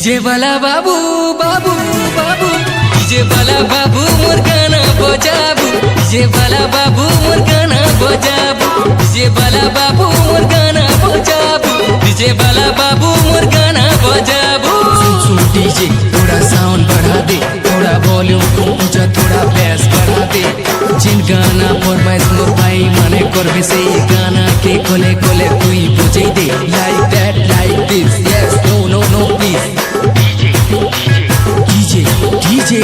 DJ वाला बाबू बाबू बाबू डीजे वाला बाबू मोर गाना बजाबू डीजे वाला बाबू मोर गाना बजाबू डीजे वाला बाबू मोर गाना बजाबू डीजे वाला बाबू मोर गाना बजाबू। सुन डीजे थोड़ा साउंड बढ़ा दे, थोड़ा वॉल्यूम को ऊंचा, थोड़ा बेस बढ़ा दे। जिन गाना फरमाइश मोर भाई माने करबे से गाना के कोले कोले तुई बजाई दे। Like that like this yes no no no please. DJ DJ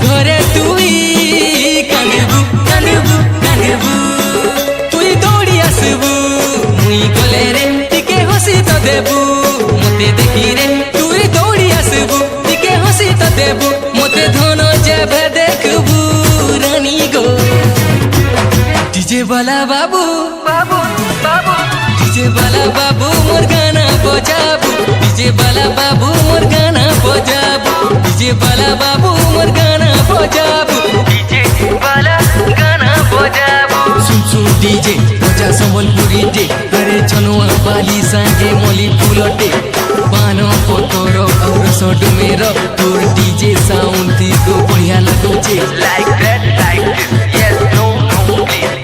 घरे तुई कांदबू कांदबू कांदबू तुई दौड़ी आसबू मुई गले रे टिके हसी तो देबू मते देखी रे तुई दौड़ी आसबू टिके हसी तो देबू मते धन जेबे देखबू रानी गो। डीजे वाला बाबू बाबू बाबू डीजे वाला बाबू मोर गाना बजाबू डीजे वाला बाबू मोर गाना बजाबू डीजे वाला बाबू मोर गाना बजाबू डीजे वाला गाना बजाबू। सुन डीजे बजा संबलपुरी डे अरे छनुआ बाली सांगे मोली फुलटे पानो पोतरो और सोड मेरो तोर डीजे साउंड थी तो बढ़िया लगुचे। Like that like this yes no no please.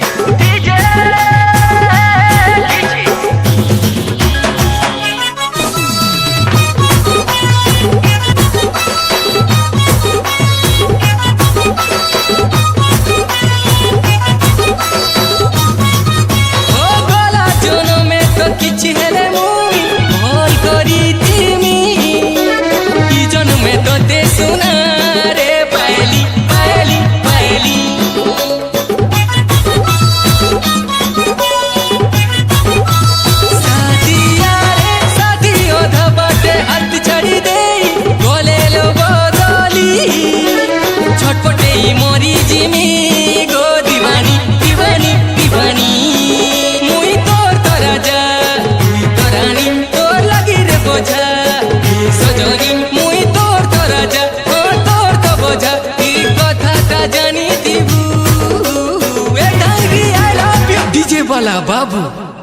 वाला बाबू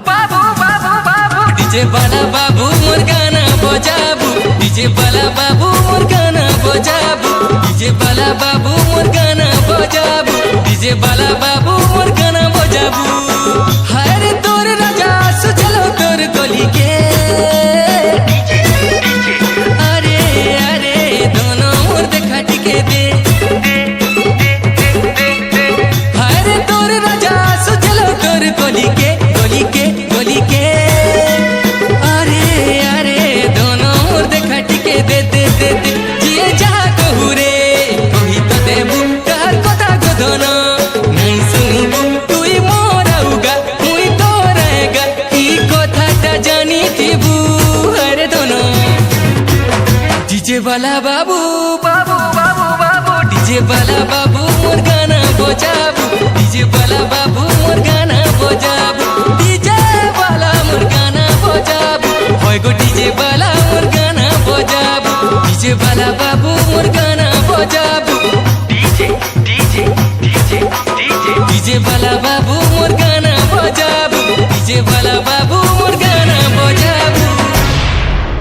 बाबू बाबू बाबू डीजे वाला बाबू मोर गाना बजाबू डीजे वाला बाबू मोर गाना बजाबू डीजे वाला बाबू मोर गाना बजाबू डीजे वाला बाबू मोर गाना बजाबू। हरे तोर राजा सुचलो तोर गली के अरे अरे दोनों मोर देखा टिके दे। हरे तोर राजा सुचलो तोर गली के गली के अरे अरे दोनों मोर देखा टिके दे दे दे दे जिए जहाँ कहू रे कही तो देबू कहर कथा को दोनों नहीं सुनबू तुई मोर आउगा मुई तोरेगा ई कथाटा जानी थीबू। अरे दोनों डीजे वाला बाबू बाबू बाबू बाबू डीजे वाला बाबू मोर गाना बजाबू डीजे वाला बाबू मोर गाना बजाबू डीजे वाला मोर गाना बजाबू होय गो डीजे वाला मोर गाना बजाबू डीजे वाला बाबू मोर गाना बजाबू DJ DJ DJ DJ DJ वाला बाबू मोर गाना बजाबू डीजे वाला बाबू